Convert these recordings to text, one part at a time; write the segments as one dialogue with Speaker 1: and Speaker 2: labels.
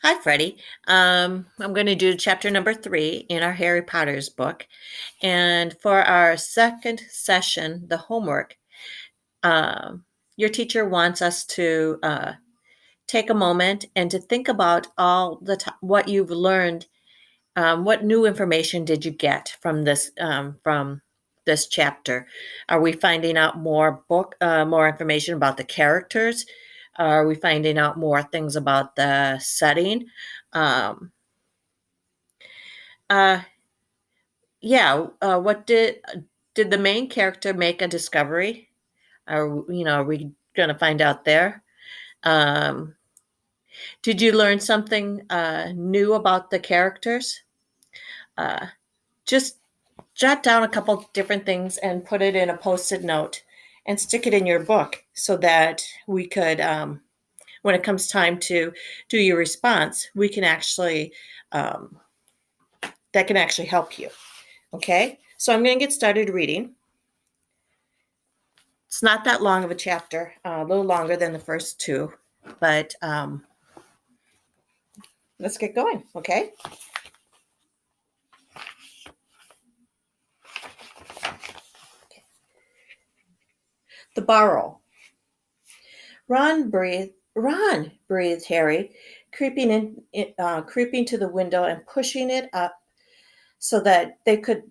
Speaker 1: Hi, Freddie. I'm going to do chapter number 3 in our Harry Potter's book. And for our second session, the homework, um, your teacher wants us to take a moment and to think about what you've learned. What new information did you get from this chapter? Are we finding out more information about the characters? Are we finding out more things about the setting? Um, uh, yeah. What did the main character make a discovery? Are we going to find out there? Um, did you learn something new about the characters? Uh, just jot down a couple different things and put it in a post-it note and stick it in your book so that we could, when it comes time to do your response, we can actually, um, that can actually help you. Okay, so I'm going to get started reading. It's not that long of a chapter, a little longer than the first two, but let's get going, okay? The Barrel. Ron, breathed Harry, creeping to the window and pushing it up so that they could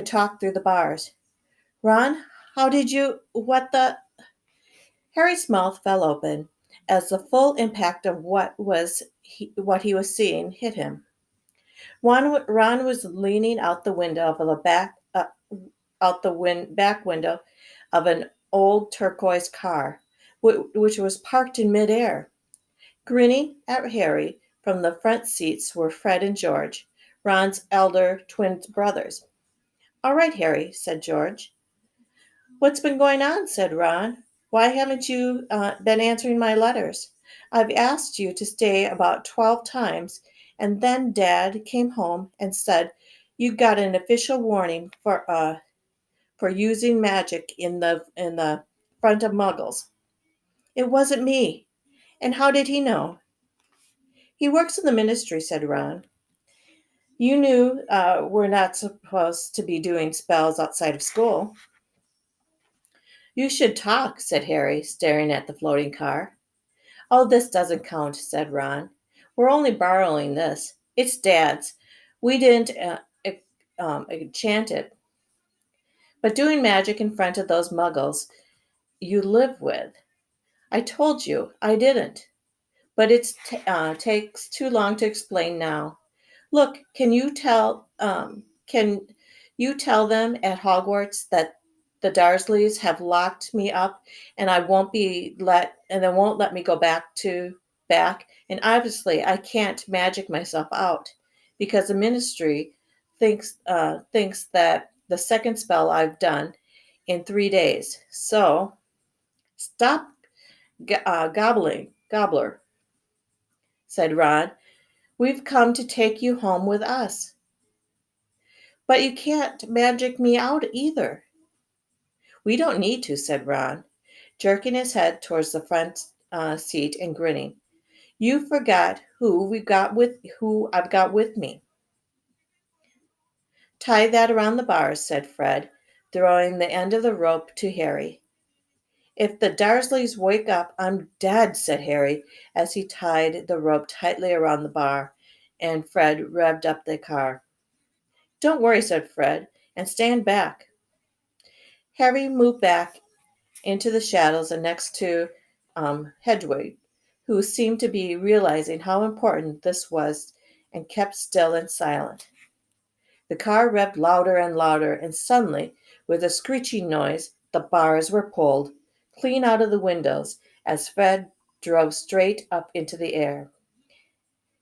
Speaker 1: talk through the bars. Ron, how did you? What the? Harry's mouth fell open as the full impact of what he was seeing hit him. Ron was leaning out the window of the back window of an old turquoise car, which was parked in midair. Grinning at Harry from the front seats were Fred and George, Ron's elder twin brothers. "All right, Harry," said George. "What's been going on?" said Ron. "Why haven't you been answering my letters? I've asked you to stay about 12 times, and then Dad came home and said you got an official warning for using magic in the front of Muggles." "It wasn't me. And how did he know?" "He works in the ministry," said Ron. "You knew we're not supposed to be doing spells outside of school." "You should talk," said Harry, staring at the floating car. "Oh, this doesn't count," said Ron. "We're only borrowing this. It's Dad's. We didn't enchant it. But doing magic in front of those muggles you live with. I told you I didn't. But it takes too long to explain now. Look, can you tell them at Hogwarts that the Dursleys have locked me up and they won't let me go back, and obviously I can't magic myself out because the ministry thinks that the second spell I've done in 3 days. So stop gobbler," said Ron. "We've come to take you home with us." "But you can't magic me out either." "We don't need to," said Ron, jerking his head towards the front seat and grinning. "You forgot who I've got with me." "Tie that around the bars," said Fred, throwing the end of the rope to Harry. "If the Dursleys wake up, I'm dead," said Harry as he tied the rope tightly around the bar, and Fred revved up the car. "Don't worry," said Fred, "and stand back." Harry moved back into the shadows and next to Hedwig, who seemed to be realizing how important this was and kept still and silent. The car revved louder and louder, and suddenly, with a screeching noise, the bars were pulled clean out of the windows as Fred drove straight up into the air.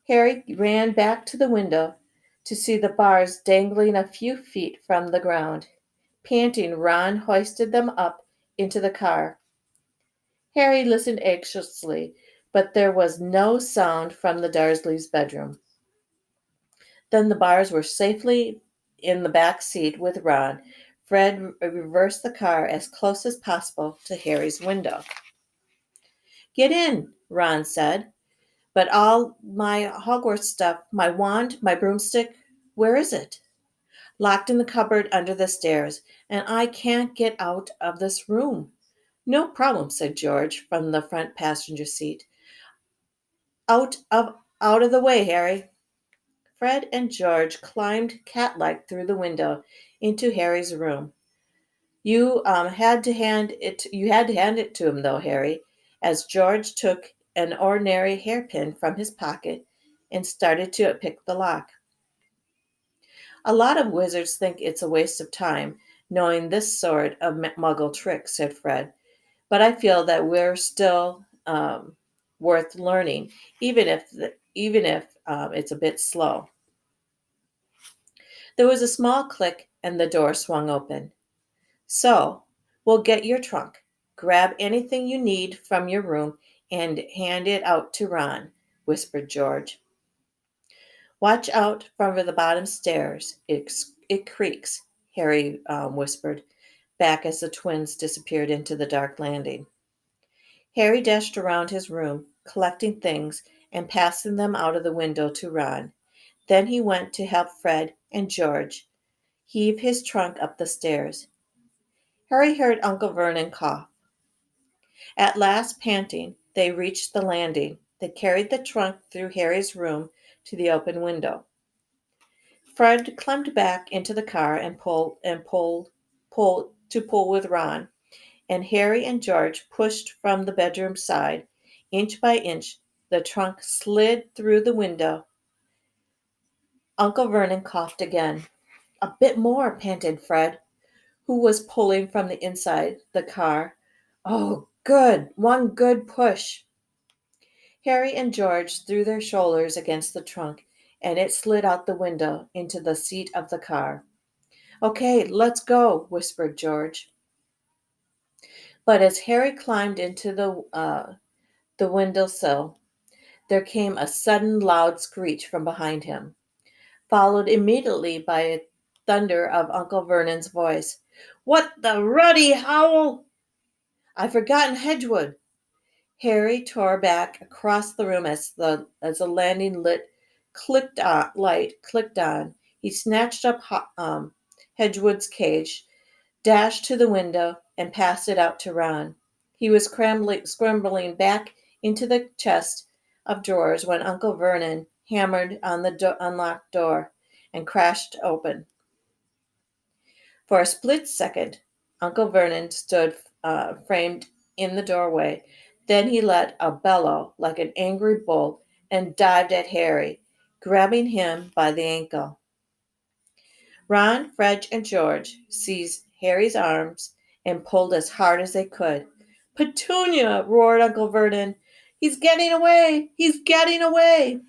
Speaker 1: Harry ran back to the window to see the bars dangling a few feet from the ground. Panting, Ron hoisted them up into the car. Harry listened anxiously, but there was no sound from the Dursleys' bedroom. Then the bars were safely in the back seat with Ron. Fred reversed the car as close as possible to Harry's window. "Get in," Ron said. But all my Hogwarts stuff, my wand, my broomstick, where is it? Locked in the cupboard under the stairs, and I can't get out of this room. No problem, said George from the front passenger seat. Out of the way, Harry. Fred and George climbed cat-like through the window into Harry's room. You had to hand it to him though, Harry, as George took an ordinary hairpin from his pocket and started to pick the lock. A lot of wizards think it's a waste of time knowing this sort of muggle trick, said Fred. But I feel that we're still worth learning, even if it's a bit slow. There was a small click, and the door swung open. So, we'll get your trunk. Grab anything you need from your room and hand it out to Ron, whispered George. Watch out from the bottom stairs. It creaks, Harry whispered, back as the twins disappeared into the dark landing. Harry dashed around his room, collecting things and passing them out of the window to Ron. Then he went to help Fred and George heave his trunk up the stairs. Harry heard Uncle Vernon cough. At last, panting, they reached the landing. They carried the trunk through Harry's room to the open window. Fred climbed back into the car and pull with Ron, and Harry and George pushed from the bedroom side. Inch by inch, the trunk slid through the window. Uncle Vernon coughed again. A bit more, panted Fred, who was pulling from the inside the car. Oh, good! One good push. Harry and George threw their shoulders against the trunk, and it slid out the window into the seat of the car. Okay, let's go, whispered George. But as Harry climbed into the windowsill, there came a sudden loud screech from behind him, followed immediately by a thunder of Uncle Vernon's voice. What the ruddy howl! I've forgotten Hedgewood. Harry tore back across the room as the landing light clicked on. He snatched up Hedgewood's cage, dashed to the window, and passed it out to Ron. He was scrambling back into the chest of drawers when Uncle Vernon hammered on the unlocked door and crashed open. For a split second, Uncle Vernon stood framed in the doorway. Then he let a bellow like an angry bull and dived at Harry, grabbing him by the ankle. Ron, Fred, and George seized Harry's arms and pulled as hard as they could. Petunia! Roared Uncle Vernon. He's getting away! He's getting away!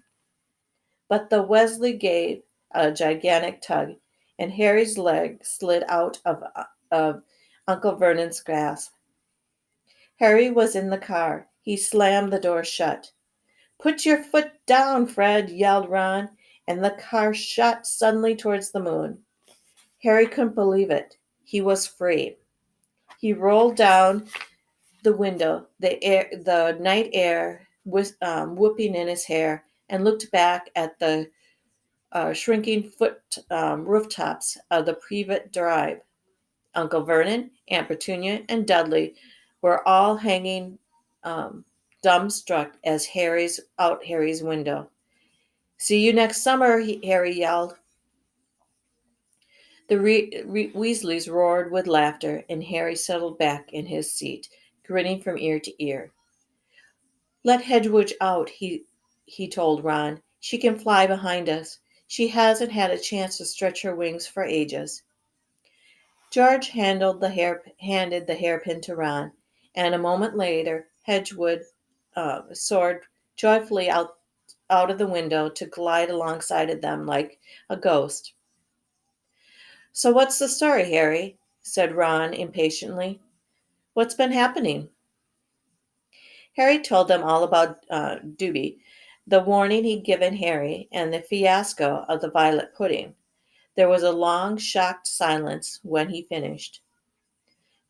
Speaker 1: But the Weasley gave a gigantic tug, and Harry's leg slid out of Uncle Vernon's grasp. Harry was in the car. He slammed the door shut. Put your foot down, Fred, yelled Ron, and the car shot suddenly towards the moon. Harry couldn't believe it. He was free. He rolled down the window, the night air was whooping in his hair, and looked back at the shrinking rooftops of the Privet Drive. Uncle Vernon, Aunt Petunia, and Dudley were all hanging dumbstruck as Harry's window. See you next summer, Harry yelled. The Weasleys roared with laughter, and Harry settled back in his seat, grinning from ear to ear. Let Hedwig out, he told Ron. She can fly behind us. She hasn't had a chance to stretch her wings for ages. George handed the hairpin to Ron, and a moment later, Hedgewood soared joyfully out of the window to glide alongside of them like a ghost. So what's the story, Harry? Said Ron impatiently. What's been happening? Harry told them all about Doobie, the warning he'd given Harry, and the fiasco of the violet pudding. There was a long, shocked silence when he finished.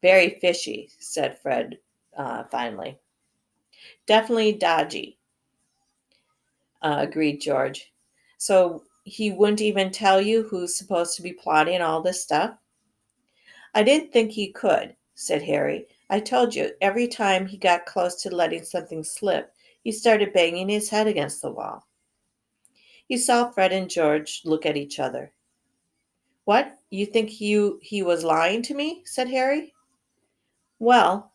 Speaker 1: Very fishy, said Fred finally. Definitely dodgy. agreed George. So he wouldn't even tell you who's supposed to be plotting all this stuff? I didn't think he could, said Harry. I told you, every time he got close to letting something slip, he started banging his head against the wall. He saw Fred and George look at each other. What? You think he was lying to me? Said Harry. Well,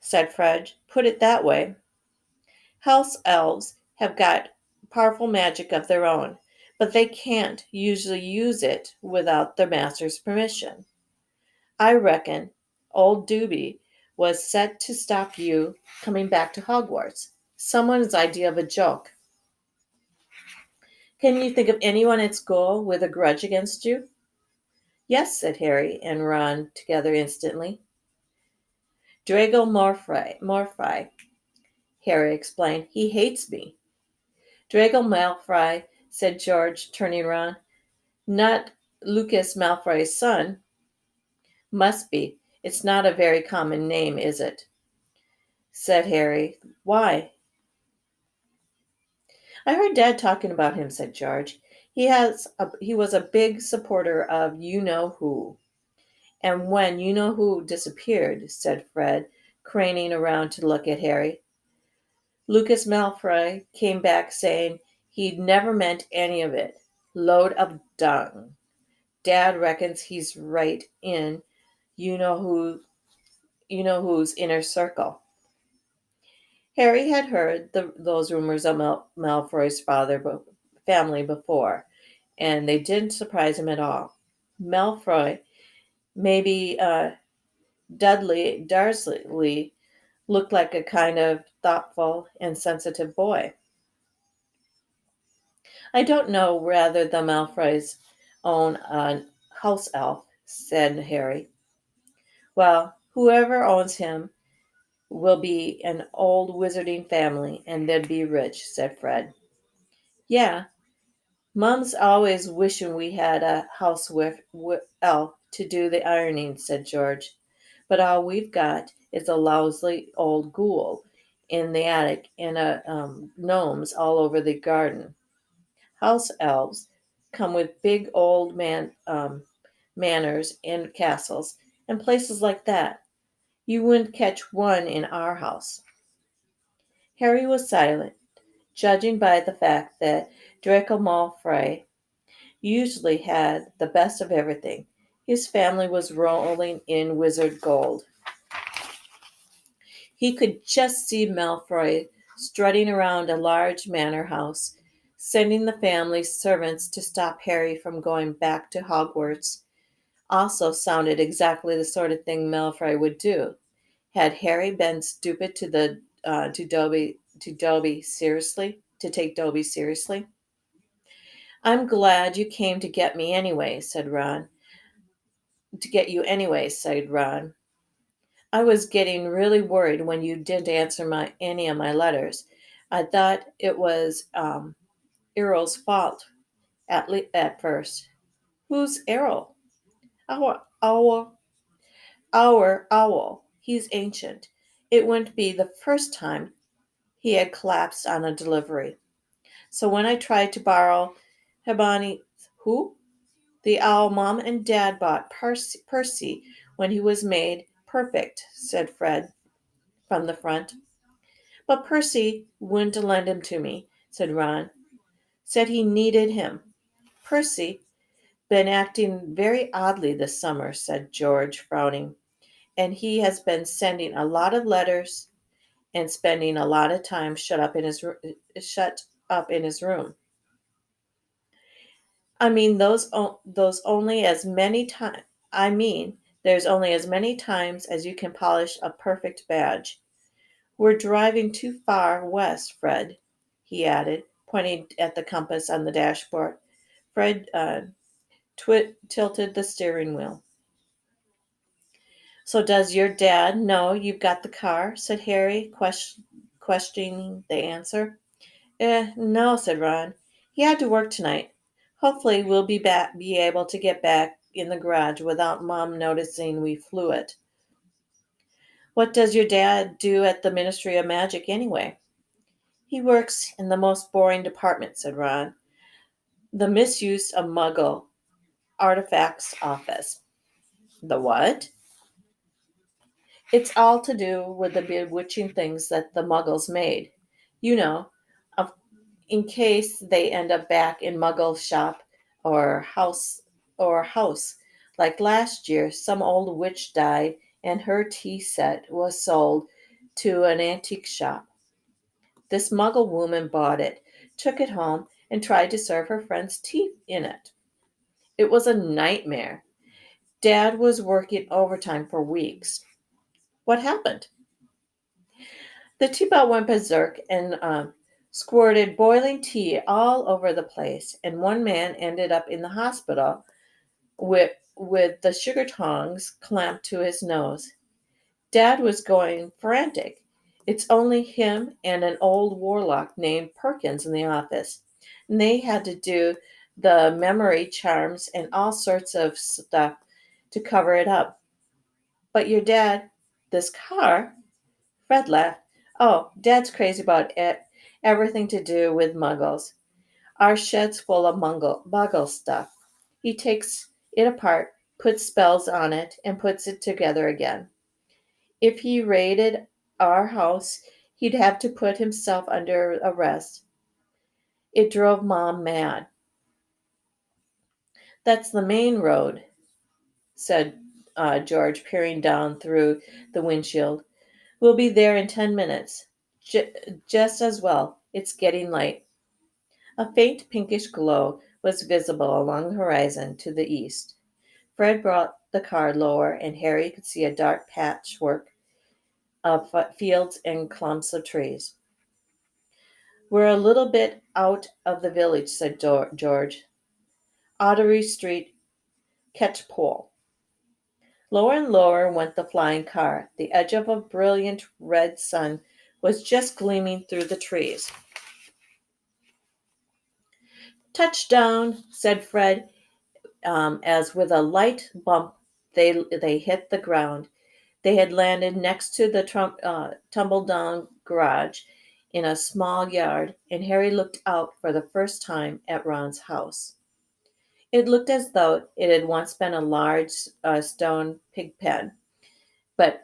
Speaker 1: said Fred, put it that way. House elves have got powerful magic of their own, but they can't usually use it without their master's permission. I reckon old Doobie was set to stop you coming back to Hogwarts. Someone's idea of a joke. Can you think of anyone at school with a grudge against you? Yes, said Harry and Ron together instantly. Draco Malfoy, Harry explained. He hates me. Draco Malfoy, said George, turning round. Not Lucas Malfoy's son. Must be. It's not a very common name, is it? Said Harry. Why? I heard Dad talking about him, said George. He was a big supporter of you know who. And when you know who disappeared, said Fred, craning around to look at Harry, Lucas Malfoy came back saying he'd never meant any of it. Load of dung. Dad reckons he's right in you know who you know who's inner circle. Harry had heard those rumors of Malfoy's family before, and they didn't surprise him at all. Malfoy, maybe Dudley Darsley, looked like a kind of thoughtful and sensitive boy. I don't know whether the Malfoys own a house elf, said Harry. Well, whoever owns him will be an old wizarding family, and they'd be rich, said Fred. Yeah, Mum's always wishing we had a elf to do the ironing, said George. But all we've got is a lousy old ghoul in the attic and gnomes all over the garden. House elves come with big old manors and castles and places like that. You wouldn't catch one in our house. Harry was silent, judging by the fact that Draco Malfoy usually had the best of everything. His family was rolling in wizard gold. He could just see Malfoy strutting around a large manor house, sending the family servants to stop Harry from going back to Hogwarts. Also sounded exactly the sort of thing Malfoy would do. Had Harry been stupid to take Dobby seriously? I'm glad you came to get me anyway, said Ron. To get you anyway, said Ron. I was getting really worried when you didn't answer any of my letters. I thought it was Errol's fault at first. Who's Errol? Our owl. Our owl. He's ancient. It wouldn't be the first time he had collapsed on a delivery. So when I tried to borrow Hermione, who? The owl Mom and Dad bought Percy when he was made perfect, said Fred from the front. But Percy wouldn't lend him to me, said Ron. Said he needed him. Percy been acting very oddly this summer, said George, frowning. And he has been sending a lot of letters and spending a lot of time shut up in his room. I mean, those only as many times. I mean, there's only as many times as you can polish a perfect badge. We're driving too far west, Fred, he added, pointing at the compass on the dashboard. Fred tilted the steering wheel. So does your dad know you've got the car? Said Harry, questioning the answer. No, said Ron. He had to work tonight. Hopefully we'll be able to get back in the garage without Mom noticing we flew it. What does your dad do at the Ministry of Magic anyway? He works in the most boring department, said Ron. The misuse of Muggle artifacts office. The what? It's all to do with the bewitching things that the Muggles made. You know, of, in case they end up back in Muggle shop or house. Like last year, some old witch died and her tea set was sold to an antique shop. This Muggle woman bought it, took it home, and tried to serve her friends tea in it. It was a nightmare. Dad was working overtime for weeks. What happened? The teapot went berserk and squirted boiling tea all over the place, and one man ended up in the hospital with the sugar tongs clamped to his nose. Dad was going frantic. It's only him and an old warlock named Perkins in the office, and they had to do the memory charms and all sorts of stuff to cover it up. But your dad, this car, Fred laughed. Oh, Dad's crazy about it. Everything to do with muggles. Our shed's full of muggle stuff. He takes it apart, puts spells on it, and puts it together again. If he raided our house, he'd have to put himself under arrest. It drove Mom mad. That's the main road, said George, peering down through the windshield. We'll be there in 10 minutes. Just as well. It's getting light. A faint pinkish glow was visible along the horizon to the east. Fred brought the car lower, and Harry could see a dark patchwork of fields and clumps of trees. We're a little bit out of the village, said George. Ottery Street, Catchpole. Lower and lower went the flying car. The edge of a brilliant red sun was just gleaming through the trees. Touchdown, said Fred, as with a light bump they hit the ground. They had landed next to the tumble-down garage in a small yard, and Harry looked out for the first time at Ron's house. It looked as though it had once been a large stone pig pen, but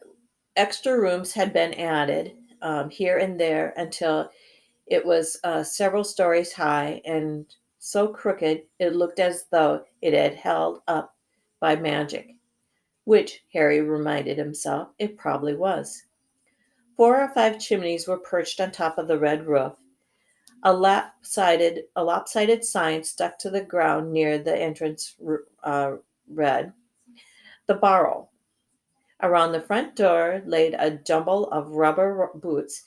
Speaker 1: extra rooms had been added here and there until it was several stories high and so crooked it looked as though it had held up by magic, which, Harry reminded himself, it probably was. 4 or 5 chimneys were perched on top of the red roof. A lopsided sign stuck to the ground near the entrance read, "The Barrel." Around the front door laid a jumble of rubber boots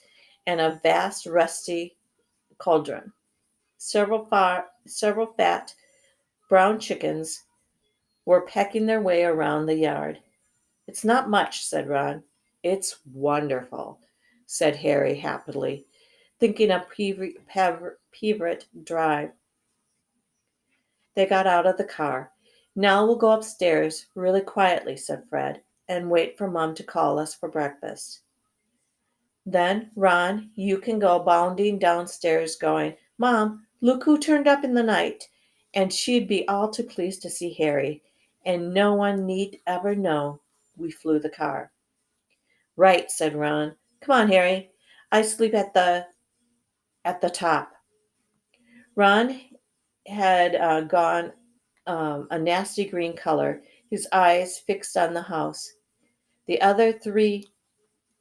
Speaker 1: and a vast rusty cauldron. Several fat brown chickens were pecking their way around the yard. It's not much, said Ron. It's wonderful, said Harry happily, thinking of Peverett Drive. They got out of the car. Now we'll go upstairs really quietly, said Fred, and wait for Mum to call us for breakfast. Then, Ron, you can go bounding downstairs going, Mom, look who turned up in the night. And she'd be all too pleased to see Harry, and no one need ever know we flew the car. Right, said Ron. Come on, Harry. I sleep at the top. Ron had gone a nasty green color, his eyes fixed on the house. The other three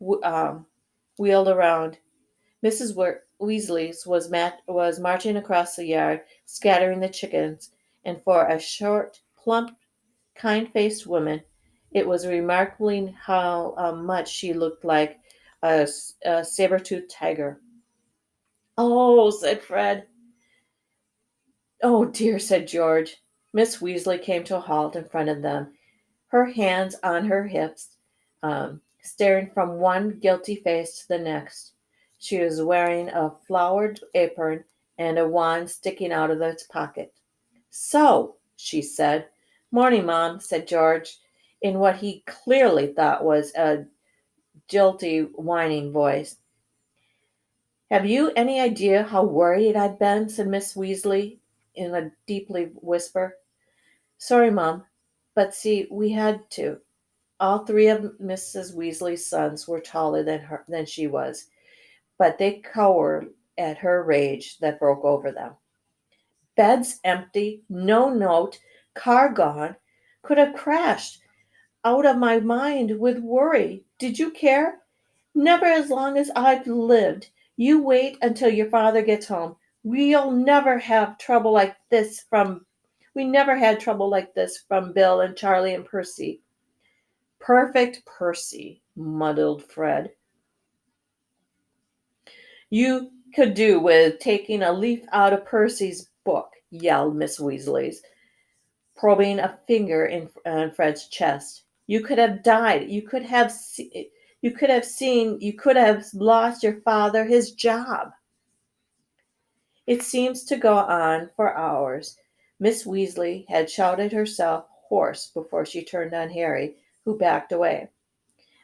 Speaker 1: wheeled around. Mrs. Weasley's was marching across the yard, scattering the chickens, and for a short, plump, kind-faced woman, it was remarkable how much she looked like a saber-toothed tiger. Oh, said Fred. Oh, dear, said George. Miss Weasley came to a halt in front of them, her hands on her hips, staring from one guilty face to the next. She was wearing a flowered apron and a wand sticking out of its pocket. So, she said. Morning, Mom, said George, in what he clearly thought was a jilty, whining voice. Have you any idea how worried I've been? Said Miss Weasley in a deeply whisper. Sorry, Mom, but see, we had to. All three of Mrs. Weasley's sons were taller than she was, but they cowered at her rage that broke over them. Beds empty, no note, car gone. Could have crashed. Out of my mind with worry. Did you care? Never as long as I've lived. You wait until your father gets home. We'll never have trouble like this from we never had trouble like this from Bill and Charlie and Percy. Perfect Percy, muddled Fred. You could do with taking a leaf out of Percy's book, yelled Miss Weasley, probing a finger in Fred's chest. You could have died. You could have lost your father his job. It seems to go on for hours. Miss Weasley had shouted herself hoarse before she turned on Harry, who backed away.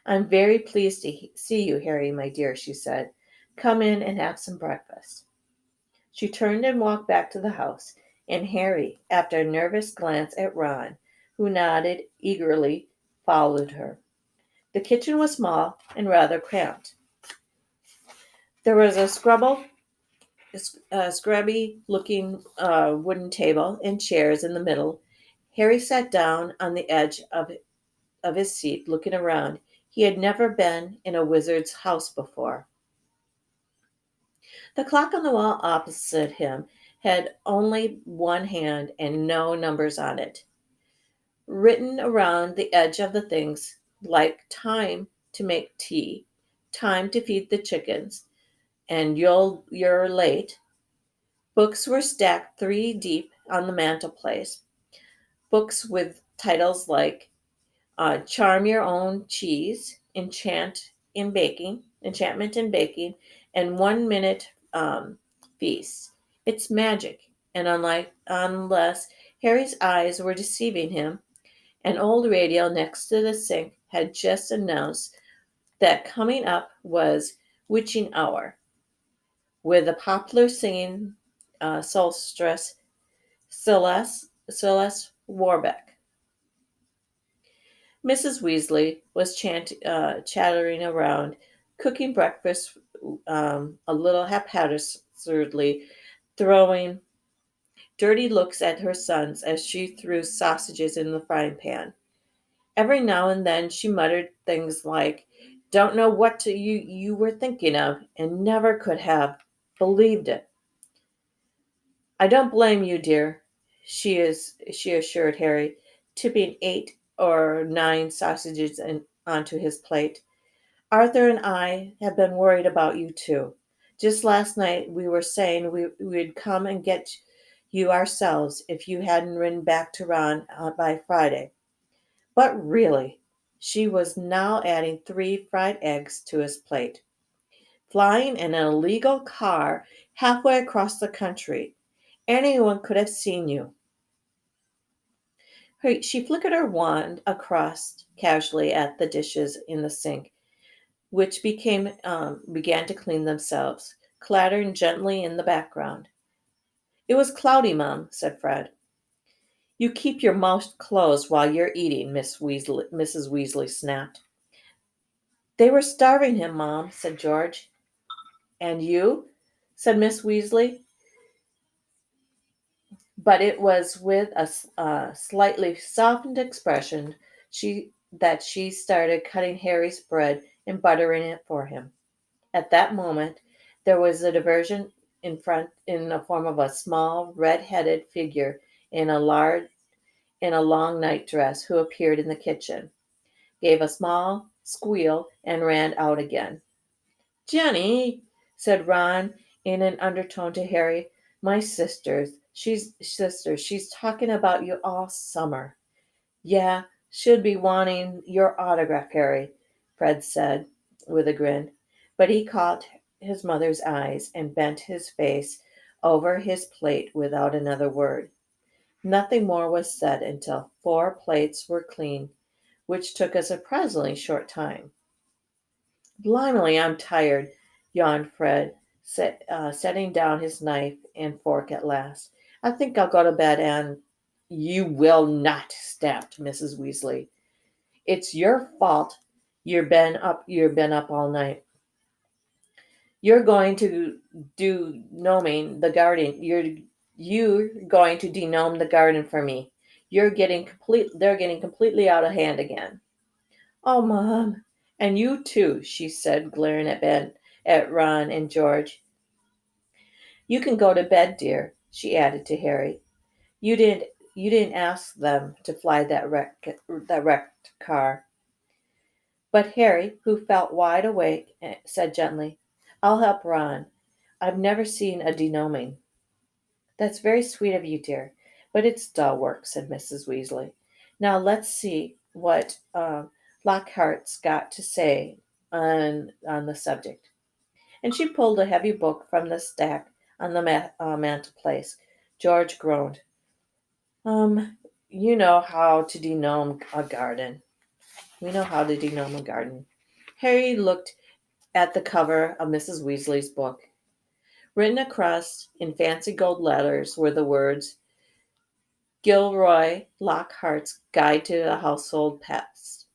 Speaker 1: I'm very pleased to see you, Harry, my dear, she said. Come in and have some breakfast. She turned and walked back to the house, and Harry, after a nervous glance at Ron, who nodded eagerly, followed her. The kitchen was small and rather cramped. There was a scrubby-looking wooden table and chairs in the middle. Harry sat down on the edge of his seat, looking around. He had never been in a wizard's house before. The clock on the wall opposite him had only one hand and no numbers on it. Written around the edge of the things like time to make tea, time to feed the chickens, and you're late. Books were stacked three deep on the mantelpiece. Books with titles like Charm Your Own Cheese, Enchantment in Baking, and 1 Minute Feast. It's magic, and unless Harry's eyes were deceiving him, an old radio next to the sink had just announced that coming up was Witching Hour, with the popular singing songstress Celeste Warbeck. Mrs. Weasley was chattering around, cooking breakfast a little haphazardly, throwing dirty looks at her sons as she threw sausages in the frying pan. Every now and then she muttered things like, Don't know what you were thinking of, and never could have believed it. I don't blame you, dear, she assured Harry, tipping 8 or 9 sausages onto his plate. Arthur and I have been worried about you too. Just last night we were saying we'd come and get you ourselves if you hadn't ridden back to Ron by Friday. But really, she was now adding 3 fried eggs to his plate. Flying in an illegal car halfway across the country. Anyone could have seen you. She flickered her wand across casually at the dishes in the sink, which began to clean themselves, clattering gently in the background. It was cloudy, Mom, said Fred. You keep your mouth closed while you're eating, Mrs. Weasley snapped. They were starving him, Mom, said George. And you? Said Miss Weasley. But it was with a slightly softened expression she started cutting Harry's bread and buttering it for him. At that moment, there was a diversion in front in the form of a small, red-headed figure in a long night dress who appeared in the kitchen, gave a small squeal, and ran out again. Jenny, said Ron in an undertone to Harry, my she's talking about you all summer. Yeah, should be wanting your autograph, Harry, Fred said with a grin. But he caught his mother's eyes and bent his face over his plate without another word. Nothing more was said until 4 plates were clean, which took a surprisingly short time. Blimey, I'm tired, yawned Fred. setting down his knife and fork at last. I think I'll go to bed and you will not, snapped Mrs. Weasley. It's your fault. You've been up all night. You're going to do gnoming the garden. You're going to denome the garden for me. They're getting completely out of hand again. Oh, Mom, and you too, she said, glaring at Ron and George. You can go to bed, dear, she added to Harry. You didn't you didn't ask them to fly that wrecked car. But Harry, who felt wide awake, said gently, I'll help Ron. I've never seen a denoming. That's very sweet of you, dear, but it's dull work, said Mrs. Weasley. Now let's see what Lockhart's got to say on the subject. And she pulled a heavy book from the stack on the mantelpiece. George groaned. You know how to denome a garden. We know how to denome a garden. Harry looked at the cover of Mrs. Weasley's book. Written across in fancy gold letters were the words Gilroy Lockhart's Guide to the Household Pets.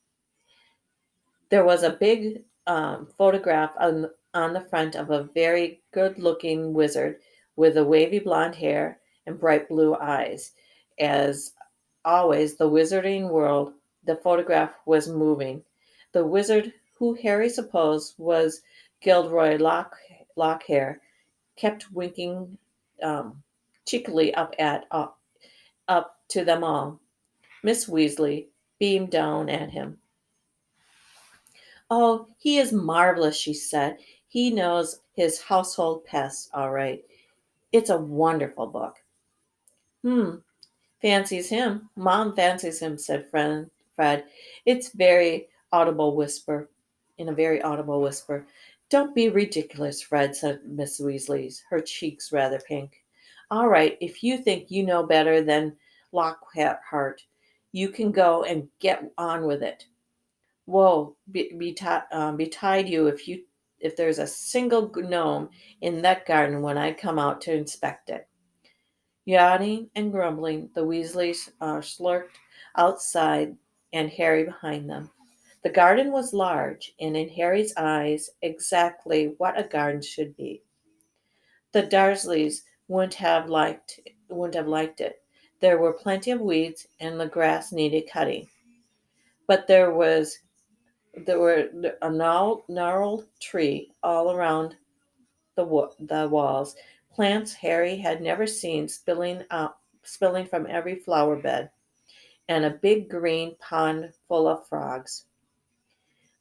Speaker 1: There was a big photograph on the front of a very good looking wizard with a wavy blonde hair and bright blue eyes. As always, the wizarding world, the photograph was moving. The wizard, who Harry supposed was Gilroy Lockhair, kept winking cheekily up to them all. Miss Weasley beamed down at him. Oh, he is marvelous, she said. He knows his household pests all right. It's a wonderful book. Hmm, fancies him. Mom fancies him, said Fred. It's very audible whisper, in a very audible whisper. Don't be ridiculous, Fred, said Miss Weasley, her cheeks rather pink. All right, if you think you know better than Lockhart, you can go and get on with it. Woe betide you if there's a single gnome in that garden when I come out to inspect it. Yawning and grumbling, the Weasleys slurked outside and Harry behind them. The garden was large, and in Harry's eyes, exactly what a garden should be. The Dursleys wouldn't have liked it. There were plenty of weeds, and the grass needed cutting. But there were a gnarled tree all around the walls, plants Harry had never seen spilling from every flower bed, and a big green pond full of frogs.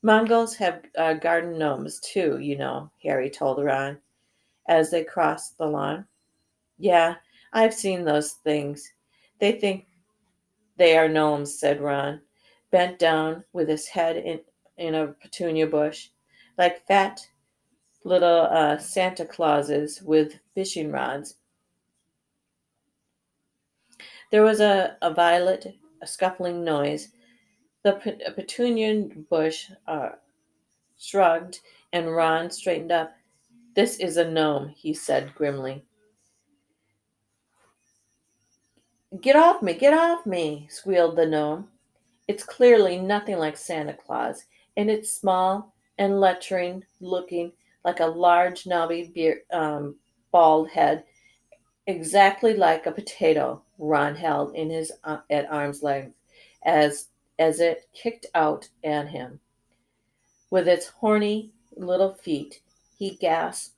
Speaker 1: Mongols have garden gnomes too, you know, Harry told Ron as they crossed the lawn. Yeah, I've seen those things. They think they are gnomes, said Ron, bent down with his head in a petunia bush, like fat little Santa Clauses with fishing rods. There was a violent, a scuffling noise. The petunia bush shrugged, and Ron straightened up. This is a gnome, he said grimly. Get off me, squealed the gnome. It's clearly nothing like Santa Claus, and it's small and lecherine looking like a large knobby bald head, exactly like a potato Ron held in his at arm's length as it kicked out at him. With its horny little feet, he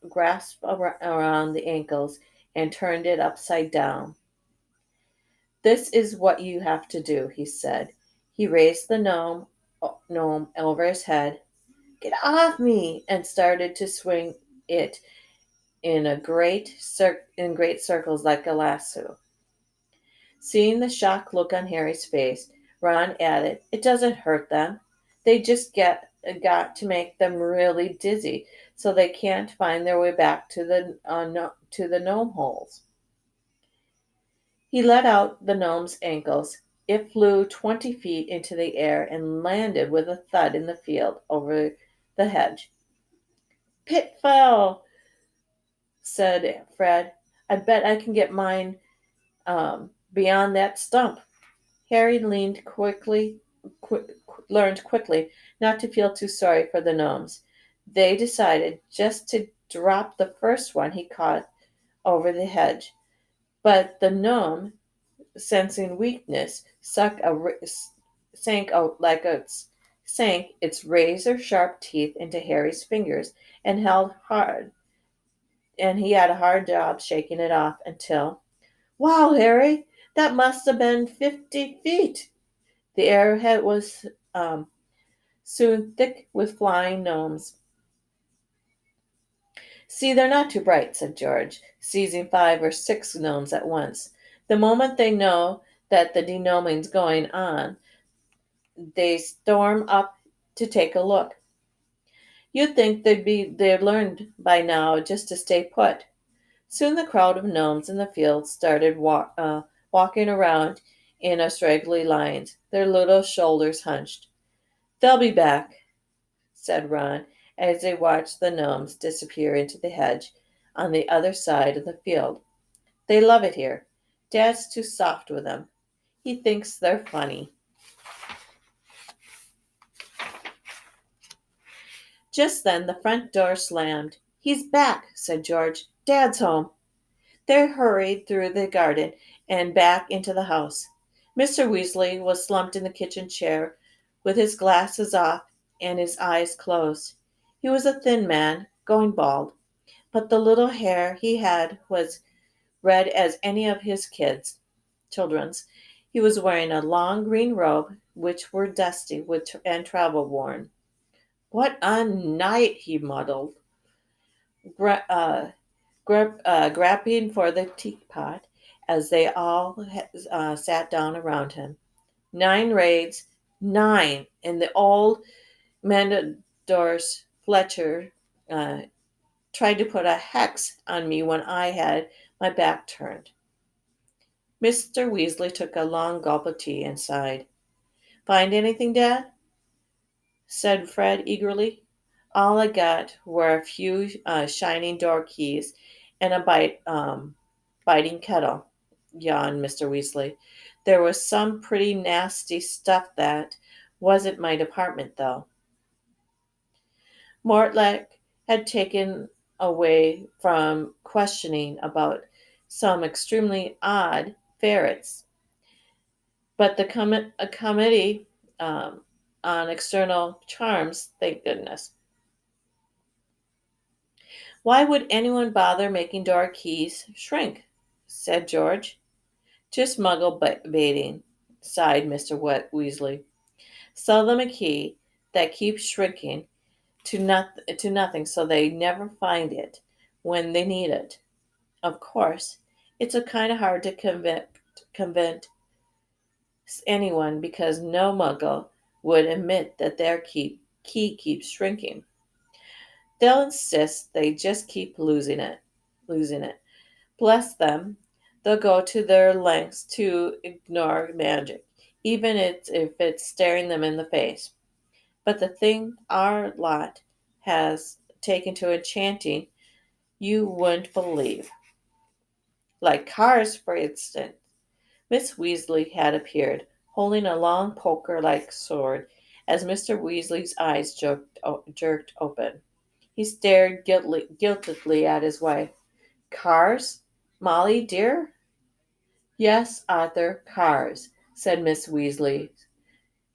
Speaker 1: grasped around the ankles and turned it upside down. This is what you have to do, he said. He raised the gnome over his head. Get off me! And started to swing it in great circles like a lasso. Seeing the shocked look on Harry's face, Ron added, It doesn't hurt them. They just got to make them really dizzy so they can't find their way back to the no, to the gnome holes. He let out the gnome's ankles. It flew 20 feet into the air and landed with a thud in the field over the hedge. Pitfall! said Fred. "I bet I can get mine beyond that stump." Harry learned quickly not to feel too sorry for the gnomes. They decided just to drop the first one he caught over the hedge. But the gnome, sensing weakness, sank out like a sank its razor-sharp teeth into Harry's fingers and held hard. And he had a hard job shaking it off until, "Wow, Harry, that must have been 50 feet." The air was soon thick with flying gnomes. "See, they're not too bright," said George, seizing 5 or 6 gnomes at once. "The moment they know that the denoming's going on, they storm up to take a look. You'd think they'd learned by now just to stay put." Soon the crowd of gnomes in the field started walking around in a straggly lines, their little shoulders hunched. "They'll be back," said Ron, as they watched the gnomes disappear into the hedge on the other side of the field. "They love it here. Dad's too soft with them. He thinks they're funny." Just then the front door slammed. "He's back," said George. "Dad's home." They hurried through the garden and back into the house. Mr. Weasley was slumped in the kitchen chair with his glasses off and his eyes closed. He was a thin man, going bald, but the little hair he had was red as any of his children's. He was wearing a long green robe, which were dusty and travel worn. "What a night!" he muddled, gra- uh, grabbing for the teapot as they all sat down around him. "9 raids, 9, and the old Mandador's Fletcher uh, tried to put a hex on me when I had my back turned." Mr. Weasley took a long gulp of tea and sighed. "Find anything, Dad?" said Fred eagerly. "All I got were a few shining door keys and a biting kettle," yawned Mr. Weasley. "There was some pretty nasty stuff that wasn't my department, though." Mortlake had taken away from questioning about some extremely odd ferrets, but a committee on external charms, thank goodness. "Why would anyone bother making door keys shrink?" said George. "Just muggle baiting," sighed Mr. Weasley. "Sell them a key that keeps shrinking to nothing so they never find it when they need it. Of course, it's a kind of hard to convince anyone because no muggle would admit that their key keeps shrinking. They'll insist they just keep losing it. Bless them, they'll go to their lengths to ignore magic, even if it's staring them in the face. But the thing our lot has taken to enchanting you wouldn't believe. Like cars, for instance." Miss Weasley had appeared, holding a long poker-like sword, as Mr. Weasley's eyes jerked open. He stared guiltily at his wife. "Cars? Molly, dear?" "Yes, Arthur, cars," said Miss Weasley,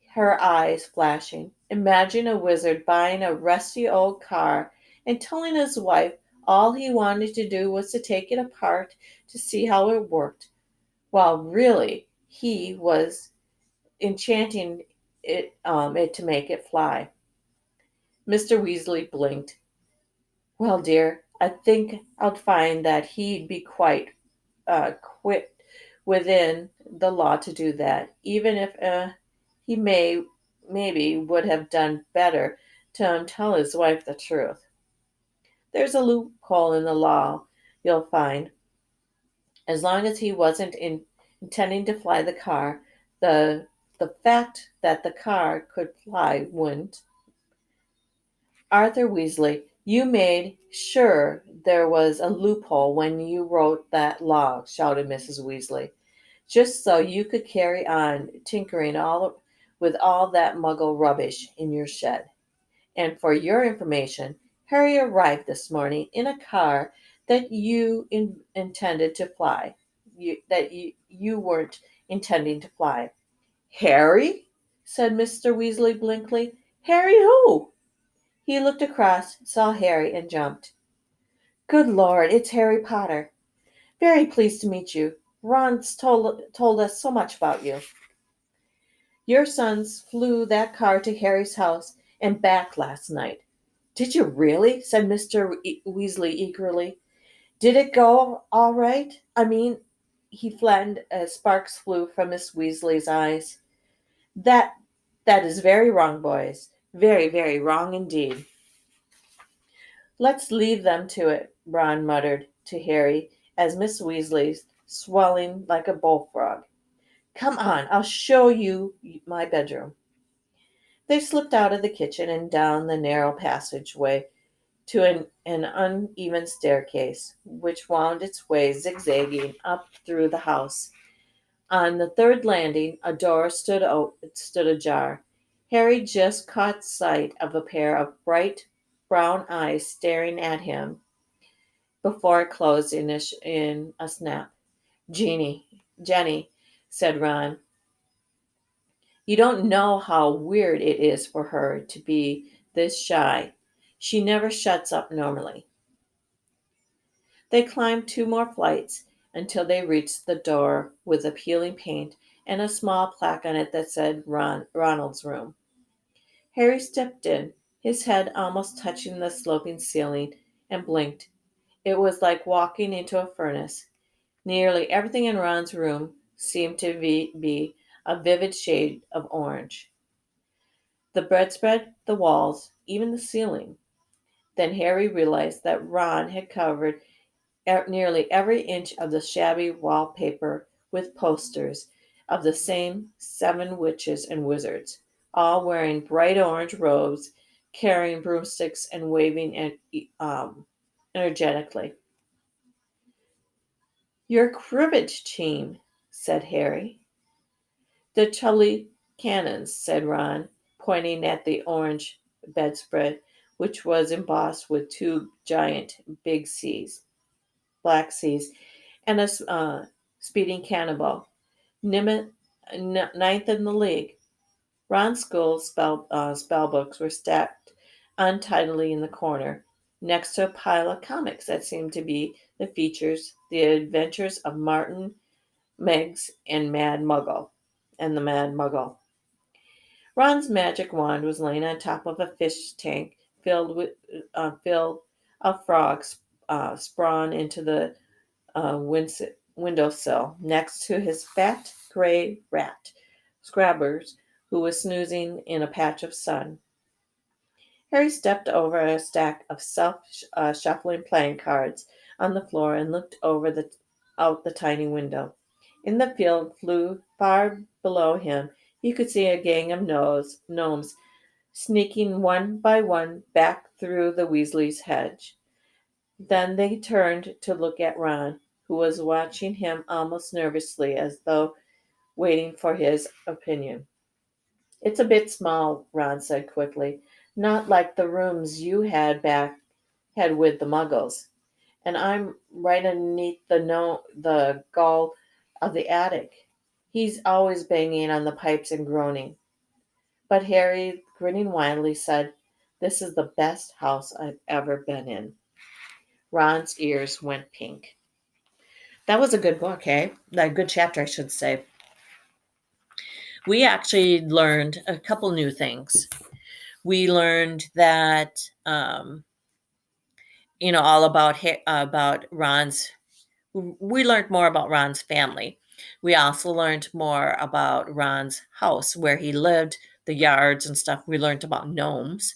Speaker 1: her eyes flashing. "Imagine a wizard buying a rusty old car and telling his wife all he wanted to do was to take it apart to see how it worked, while really he was enchanting it to make it fly." Mr. Weasley blinked. "Well, dear, I think I'd find that he'd be quite quit within the law to do that, even if he maybe would have done better to tell his wife the truth. There's a loophole in the law, you'll find. As long as he wasn't intending to fly the car, the fact that the car could fly wouldn't." Arthur Weasley You made sure there was a loophole when you wrote that law, shouted Mrs. Weasley, just so you could carry on tinkering all with all that muggle rubbish in your shed. And for your information, Harry arrived this morning in a car that intended to fly. You weren't intending to fly. Harry? Said Mr. Weasley blankly. Harry who? He looked across, saw Harry, and jumped. Good Lord, it's Harry Potter. Very pleased to meet you. Ron's told us so much about you. Your sons flew that car to Harry's house and back last night. Did you really? Said Mr. Weasley eagerly. Did it go all right? I mean, he flattened as sparks flew from Miss Weasley's eyes. That that is very wrong, boys. Very, very wrong indeed. Let's leave them to it, Ron muttered to Harry as Miss Weasley's swelling like a bullfrog. Come on, I'll show you my bedroom. They slipped out of the kitchen and down the narrow passageway to an uneven staircase, which wound its way zigzagging up through the house. On the third landing, a door stood ajar. Harry just caught sight of a pair of bright brown eyes staring at him before it closed in a snap. Jenny, said Ron, you don't know how weird it is for her to be this shy. She never shuts up normally. They climbed two more flights until they reached the door with a peeling paint and a small plaque on it that said Ronald's room. Harry stepped in, his head almost touching the sloping ceiling, and blinked. It was like walking into a furnace. Nearly everything in Ron's room seemed to be a vivid shade of orange. The bedspread, the walls, even the ceiling. Then Harry realized that Ron had covered nearly every inch of the shabby wallpaper with posters of the same seven witches and wizards, all wearing bright orange robes, carrying broomsticks, and waving energetically. Your cribbage team, said Harry. The Tully Cannons, said Ron, pointing at the orange bedspread, which was embossed with two giant big C's, black C's, and a speeding cannonball. Ninth in the league. Ron's school spell books were stacked untidily in the corner, next to a pile of comics that seemed to be the adventures of Martin, Meggs, and the Mad Muggle. Ron's magic wand was laying on top of a fish tank filled of frogs sprawn into the windowsill next to his fat gray rat, Scrabbers, who was snoozing in a patch of sun. Harry stepped over a stack of self-shuffling playing cards on the floor and looked out the tiny window. In the field, far below him, he could see a gang of gnomes sneaking one by one back through the Weasley's hedge. Then they turned to look at Ron, who was watching him almost nervously as though waiting for his opinion. It's a bit small, Ron said quickly. Not like the rooms you had with the muggles. And I'm right underneath the gall of the attic. He's always banging on the pipes and groaning. But Harry, grinning widely, said, This is the best house I've ever been in. Ron's ears went pink. That was a good book, eh? A good chapter, I should say. We actually learned a couple new things. We learned that, all about Ron's. We learned more about Ron's family. We also learned more about Ron's house, where he lived, the yards and stuff. We learned about gnomes.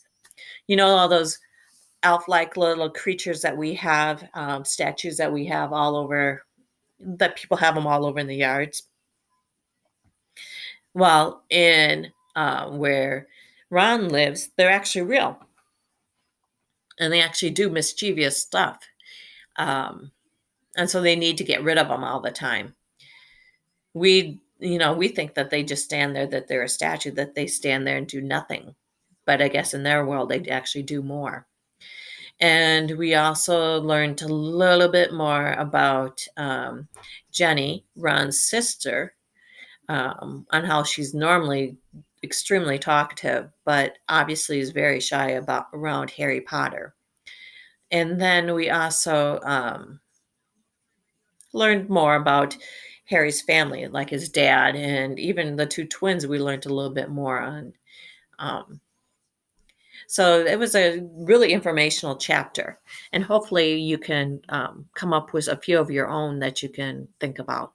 Speaker 1: All those elf-like little creatures that we have, statues that we have all over, that people have them all over in the yards. Well, in where Ron lives, they're actually real. and they actually do mischievous stuff. Um, and so they need to get rid of them all the time. We think that they just stand there, that they're a statue, that they stand there and do nothing. But I guess in their world, they actually do more. And we also learned a little bit more about Jenny, Ron's sister, on how she's normally extremely talkative, but obviously is very shy about around Harry Potter. And then we also learned more about Harry's family, like his dad, and even the two twins. We learned a little bit more on. Um, so it was a really informational chapter, and hopefully you can come up with a few of your own that you can think about.